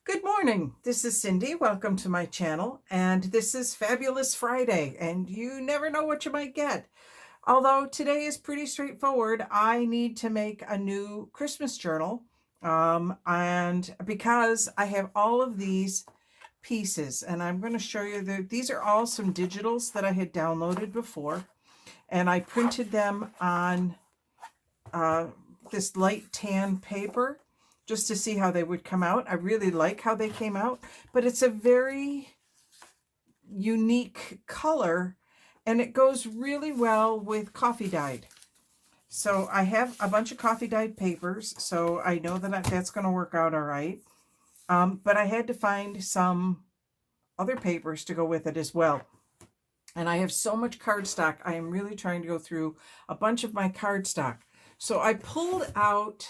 Good morning. This is Cindy. Welcome to my channel. And this is Fabulous Friday. And you never know what you might get. Although today is pretty straightforward, I need to make a new Christmas journal. And because I have all of these pieces, and I'm going to show you that these are all some digitals that I had downloaded before. And I printed them on this light tan paper just to see how they would come out. I really like how they came out, but it's a very unique color and it goes really well with coffee dyed. So I have a bunch of coffee dyed papers, so I know that that's going to work out all right. But I had to find some other papers to go with it as well. And I have so much cardstock. I am really trying to go through a bunch of my cardstock. So I pulled out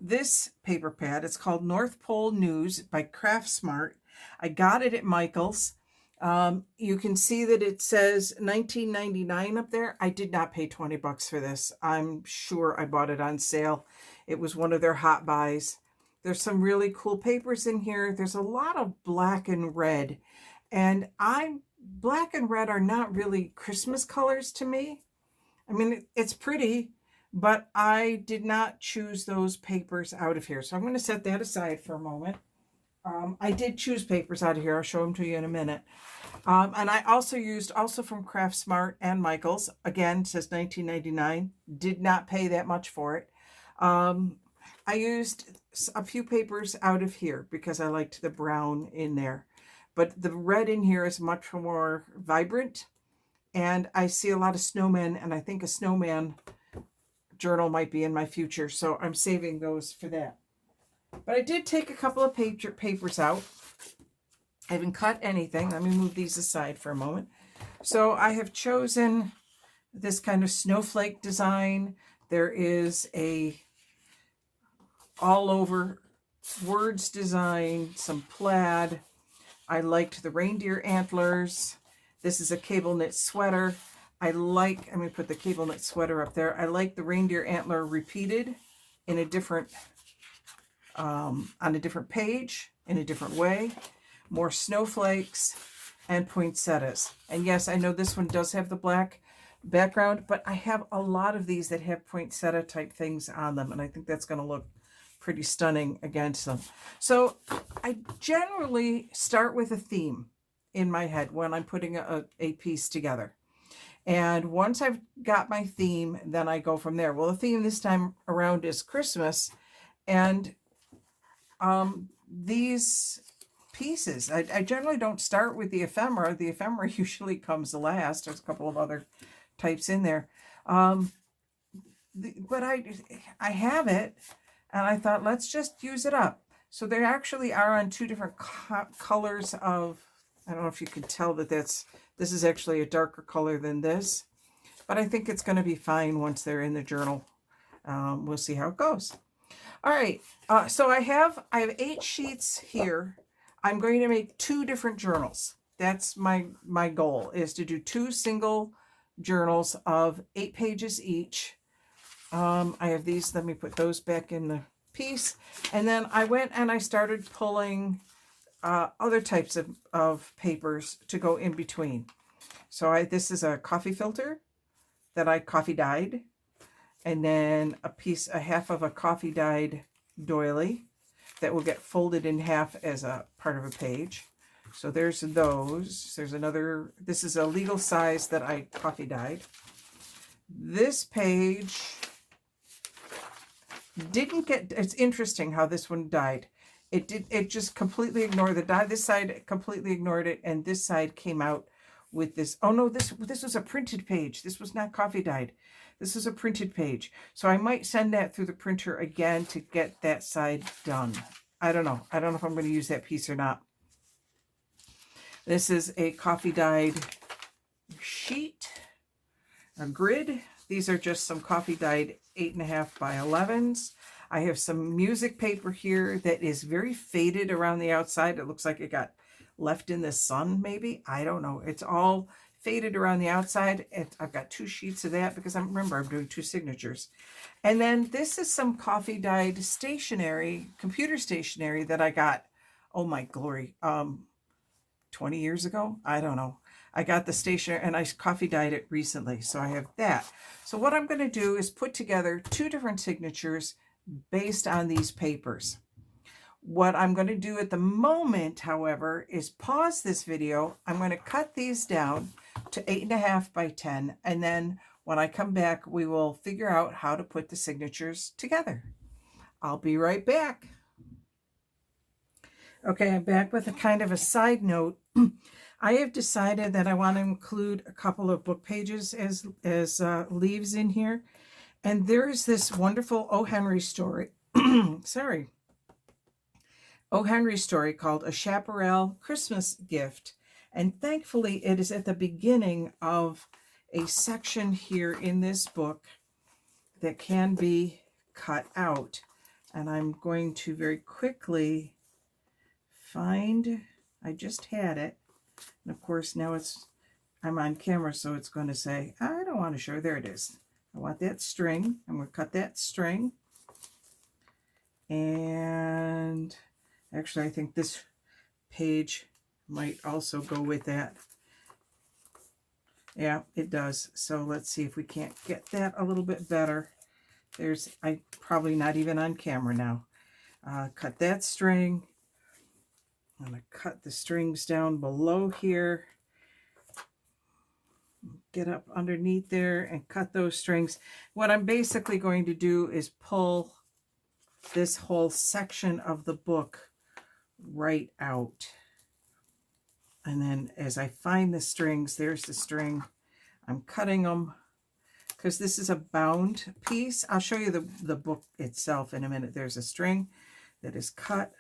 this paper pad. It's called North Pole News by Craft Smart. I got it at Michael's. You can see that it says $19.99 up there. I did not pay 20 bucks for this. I'm sure I bought it on sale. It was one of their hot buys. There's some really cool papers in here. There's a lot of black and red. And black and red are not really Christmas colors to me. I mean, it's pretty, but I did not choose those papers out of here. So I'm going to set that aside for a moment. I did choose papers out of here. I'll show them to you in a minute. And I also used, from Craft Smart and Michael's. Again, it says $19.99. Did not pay that much for it. I used a few papers out of here because I liked the brown in there. But the red in here is much more vibrant. And I see a lot of snowmen, and I think a snowman journal might be in my future, so I'm saving those for that. But I did take a couple of papers out. I haven't cut anything. Let me move these aside for a moment. So I have chosen this kind of snowflake design. There is a all over words design, some plaid. I liked the reindeer antlers. This is a cable knit sweater. I'm going to put the cable knit sweater up there. I like the reindeer antler repeated in a different, on a different page, in a different way. More snowflakes and poinsettias. And yes, I know this one does have the black background, but I have a lot of these that have poinsettia type things on them. And I think that's going to look pretty stunning against them. So I generally start with a theme in my head when I'm putting a piece together. And once I've got my theme, then I go from there. Well, the theme this time around is Christmas. And these pieces, I generally don't start with the ephemera. The ephemera usually comes last. There's a couple of other types in there. But I have it, and I thought, let's just use it up. So they actually are on two different colors of, I don't know if you can tell that this is actually a darker color than this, but I think it's going to be fine once they're in the journal. We'll see how it goes. All right, so I have 8 sheets here. I'm going to make 2 different journals. That's my goal, is to do 2 single journals of 8 pages each. I have these. Let me put those back in the piece. And then I went and I started pulling other types of papers to go in between. So this is a coffee filter that I coffee dyed, and then a half of a coffee dyed doily that will get folded in half as a part of a page. So there's those. There's another, this is a legal size that I coffee dyed. This page didn't get, it's interesting how this one died. It just completely ignored the dye. This side completely ignored it, and this side came out with this. Oh no, this was a printed page. This was not coffee dyed. This is a printed page. So I might send that through the printer again to get that side done. I don't know. I don't know if I'm going to use that piece or not. This is a coffee dyed sheet, a grid. These are just some coffee dyed 8.5 by 11s. I have some music paper here that is very faded around the outside. It looks like it got left in the sun, maybe. I don't know. It's all faded around the outside. And I've got 2 sheets of that because remember I'm doing 2 signatures. And then this is some coffee dyed stationery, computer stationery that I got, oh my glory, 20 years ago? I don't know. I got the stationery and I coffee dyed it recently. So I have that. So what I'm going to do is put together 2 different signatures based on these papers. What I'm going to do at the moment, however, is pause this video. I'm going to cut these down to 8.5 by 10. And then when I come back, we will figure out how to put the signatures together. I'll be right back. Okay, I'm back with a kind of a side note. I have decided that I want to include a couple of book pages as leaves in here. And there's this wonderful O. Henry story. Sorry. O. Henry story called A Chaparral Christmas Gift. And thankfully, it is at the beginning of a section here in this book that can be cut out. And I'm going to very quickly find, I just had it. And of course, now I'm on camera, so it's going to say, I don't want to show. There it is. I want that string. I'm going to cut that string. And actually, I think this page might also go with that. Yeah, it does. So let's see if we can't get that a little bit better. I'm probably not even on camera now. Cut that string. I'm going to cut the strings down below here. Get up underneath there and cut those strings. What I'm basically going to do is pull this whole section of the book right out. And then as I find the strings, there's the string. I'm cutting them because this is a bound piece. I'll show you the book itself in a minute. There's a string that is cut.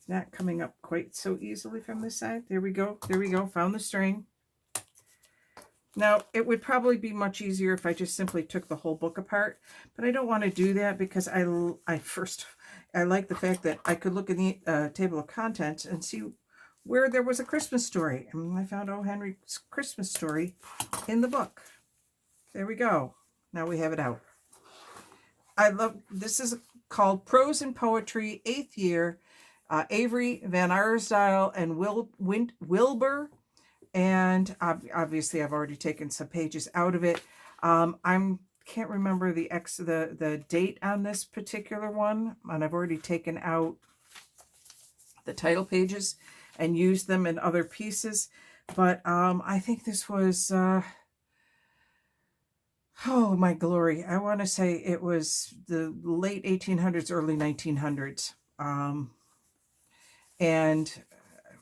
Not coming up quite so easily from this side. There we go. There we go. Found the string. Now, it would probably be much easier if I just simply took the whole book apart, but I don't want to do that because I like the fact that I could look in the table of contents and see where there was a Christmas story. And I found O. Henry's Christmas story in the book. There we go. Now we have it out. This is called Prose and Poetry, 8th year, Avery Van Arsdale and Wilbur. And obviously I've already taken some pages out of it. Can't remember the date on this particular one, and I've already taken out the title pages and used them in other pieces. But I think this was oh my glory, I want to say it was the late 1800s, early 1900s,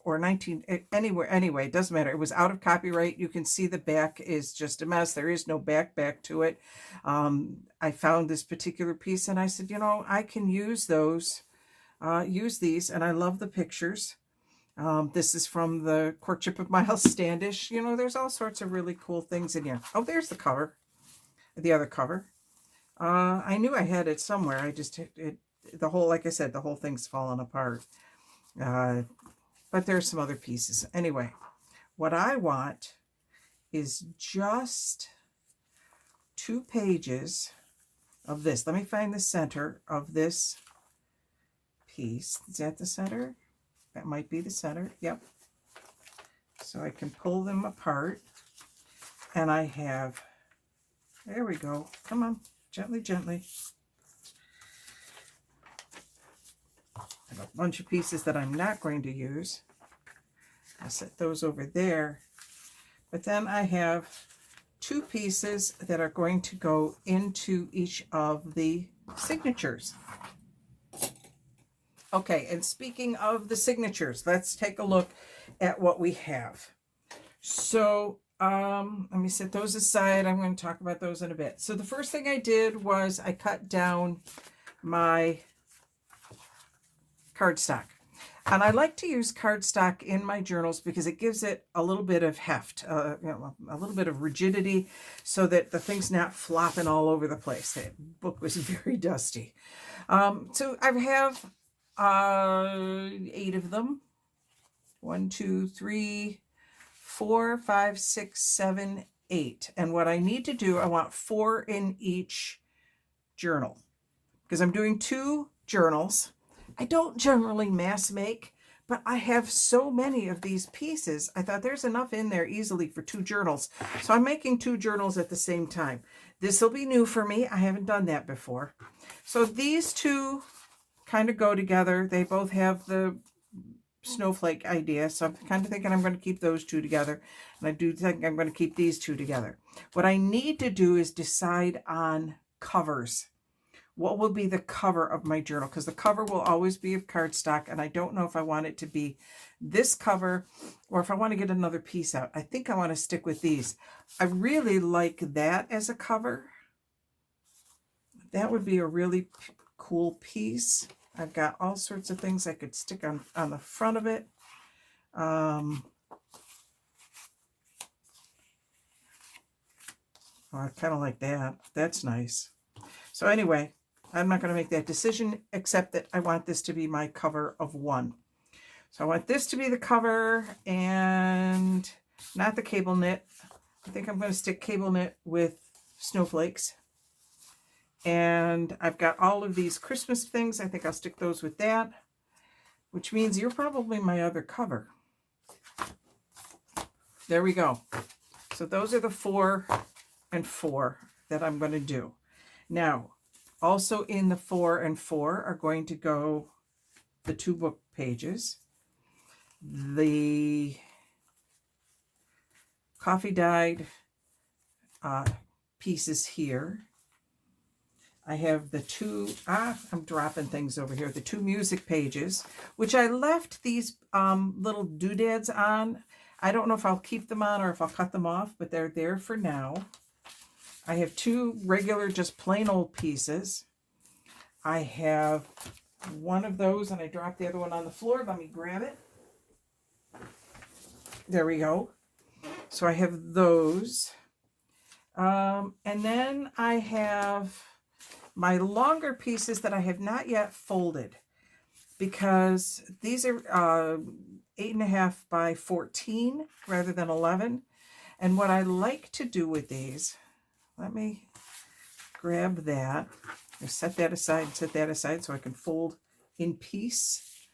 or 19, anyway, it doesn't matter. It was out of copyright. You can see the back is just a mess. There is no back to it. I found this particular piece and I said, you know, I can use these, and I love the pictures. This is from the Courtship of Miles Standish. You know, there's all sorts of really cool things in here. Oh, there's the cover, the other cover. I knew I had it somewhere. I just, like I said, the whole thing's fallen apart. But there's some other pieces. Anyway, what I want is just 2 pages of this. Let me find the center of this piece. Is that the center? That might be the center. Yep. So I can pull them apart. And I have, there we go. Come on, gently, gently. I have a bunch of pieces that I'm not going to use. I'll set those over there. But then I have 2 pieces that are going to go into each of the signatures. Okay, and speaking of the signatures, let's take a look at what we have. So let me set those aside. I'm going to talk about those in a bit. So the first thing I did was I cut down my cardstock. And I like to use cardstock in my journals because it gives it a little bit of heft, a little bit of rigidity so that the thing's not flopping all over the place. The book was very dusty. So I have 8 of them. 1, 2, 3, 4, 5, 6, 7, 8. And what I need to do, I want 4 in each journal because I'm doing 2 journals. I don't generally mass make, but I have so many of these pieces. I thought there's enough in there easily for 2 journals. So I'm making 2 journals at the same time. This will be new for me. I haven't done that before. So these 2 kind of go together. They both have the snowflake idea. So I'm kind of thinking I'm going to keep those 2 together. And I do think I'm going to keep these 2 together. What I need to do is decide on covers. What will be the cover of my journal? Because the cover will always be of cardstock, and I don't know if I want it to be this cover or if I want to get another piece out. I think I want to stick with these. I really like that as a cover. That would be a really cool piece. I've got all sorts of things I could stick on the front of it. I kind of like that. That's nice. So anyway, I'm not going to make that decision, except that I want this to be my cover of 1. So I want this to be the cover and not the cable knit. I think I'm going to stick cable knit with snowflakes. And I've got all of these Christmas things. I think I'll stick those with that, which means you're probably my other cover. There we go. So those are the 4 and 4 that I'm going to do. Now, also in the 4 and 4 are going to go the 2 book pages, the coffee dyed pieces here. I have the 2, I'm dropping things over here, the 2 music pages, which I left these little doodads on. I don't know if I'll keep them on or if I'll cut them off, but they're there for now. I have 2 regular, just plain old pieces. I have one of those, and I dropped the other one on the floor. Let me grab it. There we go. So I have those. And then I have my longer pieces that I have not yet folded, because these are 8.5 by 14 rather than 11. And what I like to do with these, let me grab that. I'll set that aside so I can fold in piece.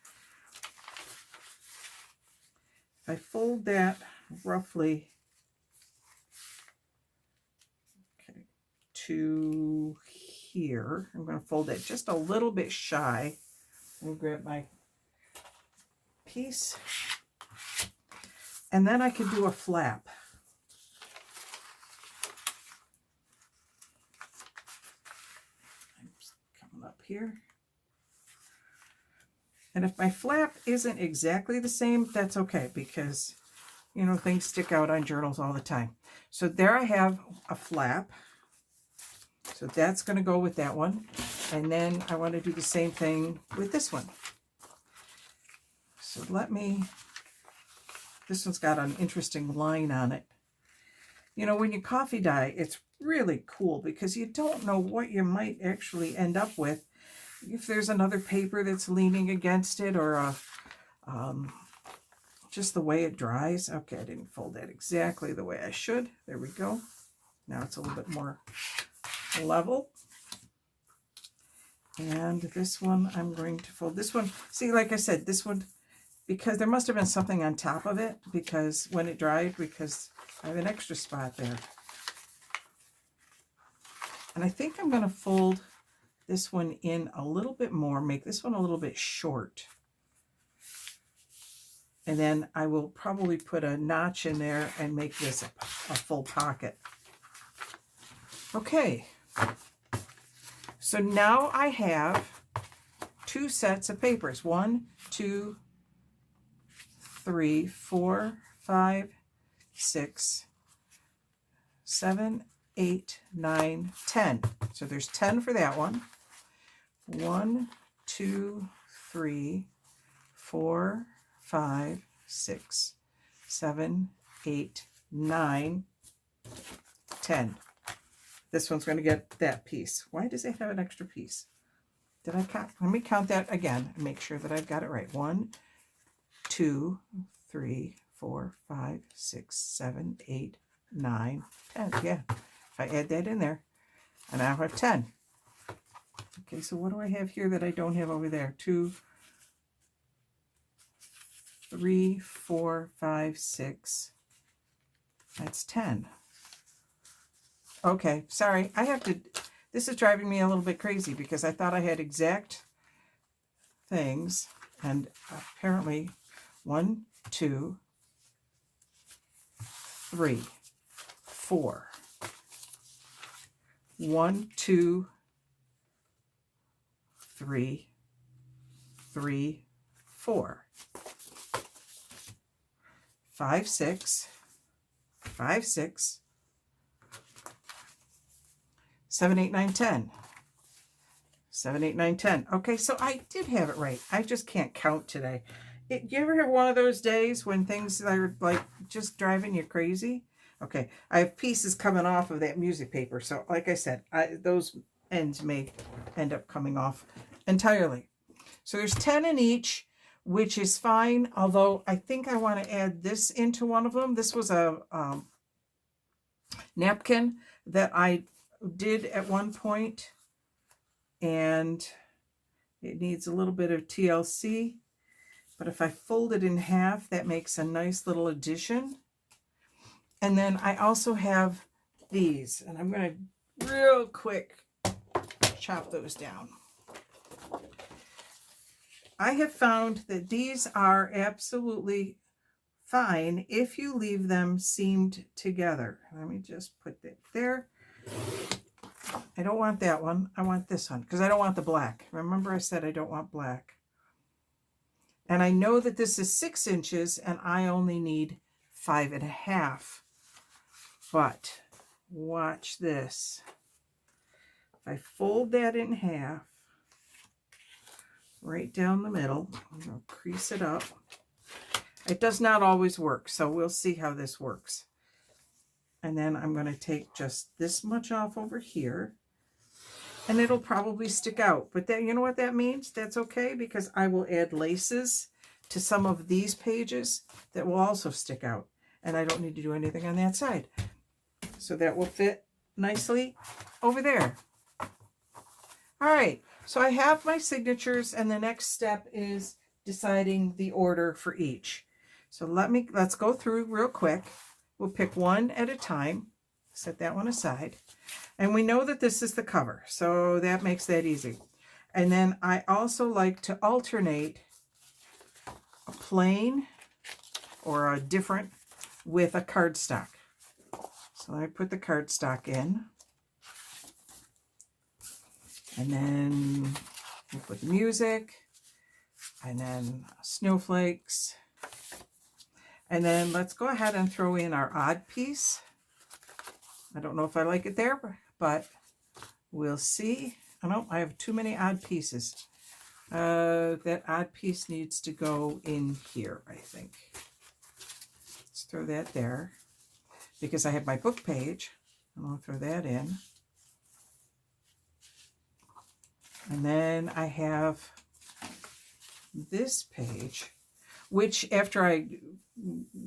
I fold that roughly to here. I'm going to fold it just a little bit shy. Let me grab my piece. And then I can do a flap. Coming up here. And if my flap isn't exactly the same, that's okay, because, you know, things stick out on journals all the time. So there I have a flap. So that's going to go with that one. And then I want to do the same thing with this one. So this one's got an interesting line on it. You know, when you coffee dye, it's really cool because you don't know what you might actually end up with. If there's another paper that's leaning against it, or just the way it dries. Okay, I didn't fold that exactly the way I should. There we go. Now it's a little bit more level. And this one, I'm going to fold this one. See, like I said, this one, because there must have been something on top of it, because when it dried, because I have an extra spot there. And I think I'm going to fold this one in a little bit more, make this one a little bit short. And then I will probably put a notch in there and make this a full pocket. Okay. So now I have 2 sets of papers. 1, 2, 3, 4, 5, 6, 7, 8, 9, 10. So there's 10 for that one. 1, 2, 3, 4, 5, 6, 7, 8, 9, 10. This one's going to get that piece. Why does it have an extra piece? Did I count? Let me count that again and make sure that I've got it right. 1, 2, 3, 4, 5, 6, 7, 8, 9, 10. Yeah, if I add that in there, and I'll have 10. Okay, so what do I have here that I don't have over there? 2, 3, 4, 5, 6. That's 10. Okay, sorry. I have to, this is driving me a little bit crazy because I thought I had exact things, and apparently 1, 2, 3, 4. 1, 2, 3, 3, 4. 5, 6, 5, 6, 7, 8, 9, 10. 7, 8, 9, 10. Okay, so I did have it right. I just can't count today. You ever have one of those days when things are like just driving you crazy? Okay, I have pieces coming off of that music paper. So like I said, those ends may end up coming off entirely. So there's 10 in each, which is fine. Although I think I want to add this into one of them. This was a napkin that I did at one point, and it needs a little bit of TLC. But if I fold it in half, that makes a nice little addition. And then I also have these, and I'm going to real quick chop those down. I have found that these are absolutely fine if you leave them seamed together. Let me just put that there. I don't want that one. I want this one because I don't want the black. Remember I said I don't want black. And I know that this is 6 inches and I only need 5.5. But watch this. If I fold that in half, right down the middle, I'm going to crease it up. It does not always work, so we'll see how this works. And then I'm going to take just this much off over here, and it'll probably stick out. But that, you know what that means? That's okay, because I will add laces to some of these pages that will also stick out, and I don't need to do anything on that side. So that will fit nicely over there. All right, so I have my signatures, and the next step is deciding the order for each. So let's go through real quick. We'll pick one at a time, set that one aside. And we know that this is the cover, so that makes that easy. And then I also like to alternate a plain or a different with a cardstock. So I put the cardstock in. And then we'll put the music, and then snowflakes. And then let's go ahead and throw in our odd piece. I don't know if I like it there, but we'll see. Oh, no, I have too many odd pieces. That odd piece needs to go in here, I think. Let's throw that there because I have my book page. I'll throw that in. And then I have this page, which after I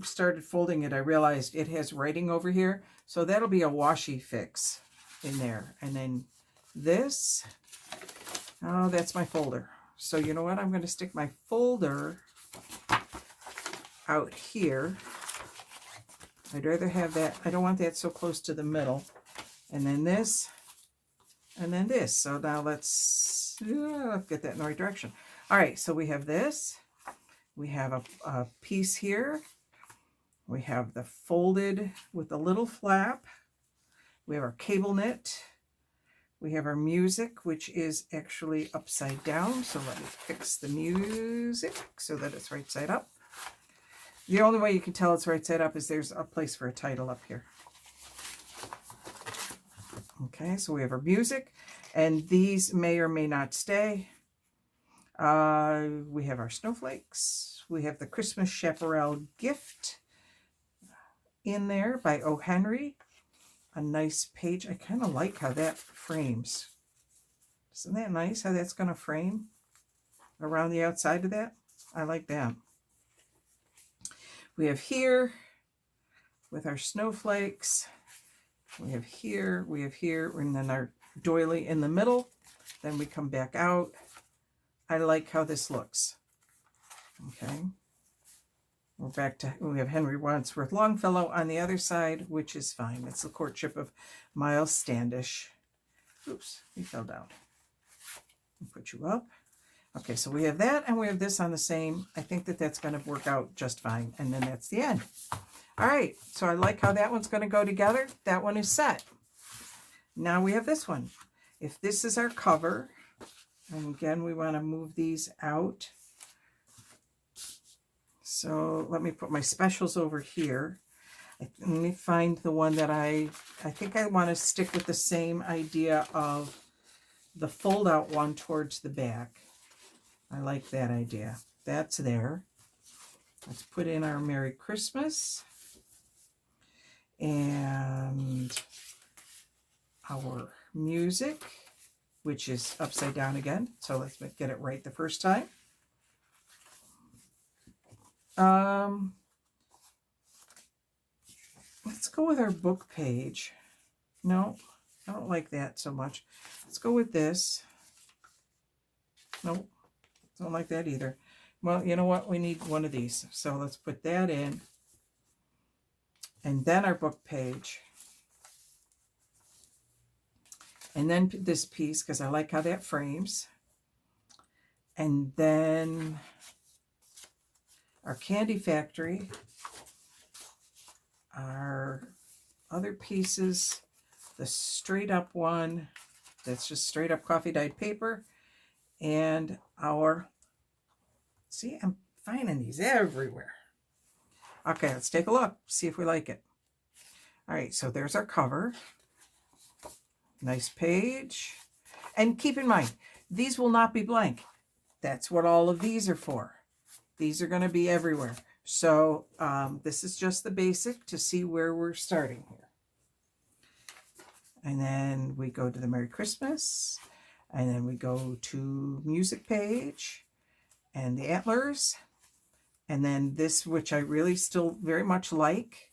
started folding it, I realized it has writing over here. So that'll be a washi fix in there. And then this, oh, that's my folder. So you know what? I'm going to stick my folder out here. I'd rather have that. I don't want that so close to the middle. And then this. And then this. So now let's get that in the right direction. All right, so we have this. We have a piece here. We have the folded with a little flap. We have our cable knit. We have our music, which is actually upside down. So let me fix the music so that it's right side up. The only way you can tell it's right side up is there's a place for a title up here. Okay, so we have our music, and these may or may not stay. We have our snowflakes. We have the Christmas Chaparral Gift in there by O. Henry. A nice page. I kind of like how that frames. Isn't that nice how that's going to frame around the outside of that? I like that. We have here with our snowflakes. We have here, and then our doily in the middle. Then we come back out. I like how this looks. Okay. We're back to, we have Henry Wadsworth Longfellow on the other side, which is fine. It's the courtship of Miles Standish. Oops, he fell down. I'll put you up. Okay, so we have that and we have this on the same. I think that that's going to work out just fine. And then that's the end. All right, so I like how that one's going to go together. That one is set. Now we have this one. If this is our cover, and again, we want to move these out. So let me put my specials over here. Let me find the one that I think I want to stick with the same idea of the fold out one towards the back. I like that idea. That's there. Let's put in our Merry Christmas and our music, which is upside down again. So let's get it right the first time. Let's go with our book page. No, I don't like that so much. Let's go with this. Nope, don't like that either. Well, you know what? We need one of these. So let's put that in. And then our book page. And then this piece, because I like how that frames. And then our Candy Factory. Our other pieces, the straight up one, that's just straight up coffee dyed paper. And our, see, I'm finding these everywhere. Okay, let's take a look, see if we like it. All right, so there's our cover. Nice page. And keep in mind, these will not be blank. That's what all of these are for. These are going to be everywhere. So this is just the basic to see where we're starting here. And then we go to the Merry Christmas. And then we go to music page and the antlers. And then this, which I really still very much like.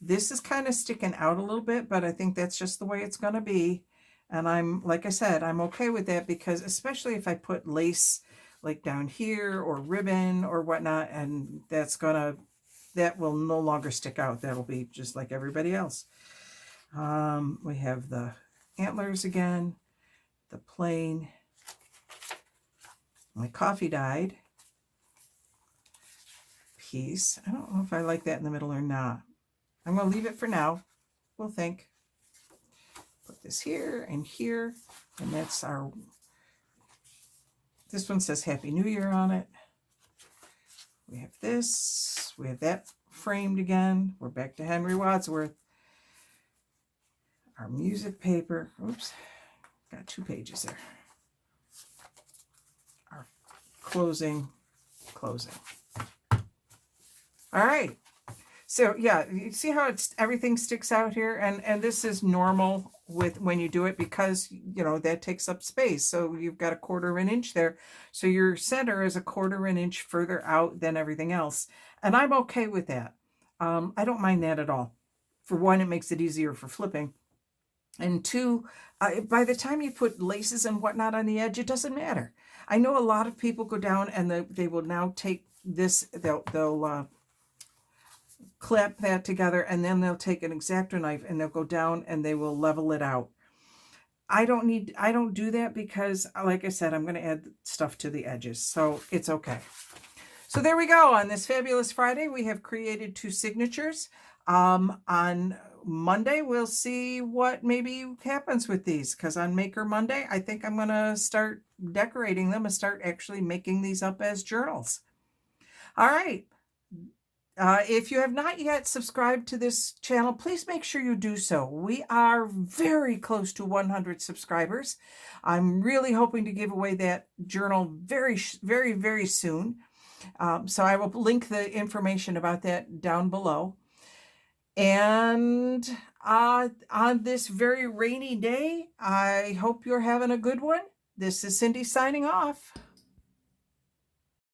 This is kind of sticking out a little bit, but I think that's just the way it's going to be. And I'm, like I said, I'm okay with that because especially if I put lace like down here or ribbon or whatnot, and that will no longer stick out. That'll be just like everybody else. We have the antlers again, the plain, my coffee dyed piece. I don't know if I like that in the middle or not. I'm going to leave it for now. We'll think. Put this here, and that's our, this one says Happy New Year on it. We have this, we have that framed again. We're back to Henry Wadsworth. Our music paper, oops, got 2 pages there. Our closing. All right. So yeah, you see how everything sticks out here, and this is normal with when you do it because you know that takes up space. So you've got a 1/4 of an inch there, so your center is a 1/4 of an inch further out than everything else, and I'm okay with that. I don't mind that at all. For one, it makes it easier for flipping, and two, by the time you put laces and whatnot on the edge, it doesn't matter. I know a lot of people go down and they will now take this, they'll clip that together, and then they'll take an X-Acto knife and they'll go down and they will level it out. I don't do that because, like I said, I'm going to add stuff to the edges, so it's okay. So there we go. On this fabulous Friday, we have created 2 signatures. On Monday, we'll see what maybe happens with these, because on Maker Monday, I think I'm going to start decorating them and start actually making these up as journals. All right. If you have not yet subscribed to this channel, please make sure you do so. We are very close to 100 subscribers. I'm really hoping to give away that journal very, very, very soon. So I will link the information about that down below. And on this very rainy day, I hope you're having a good one. This is Cindy signing off.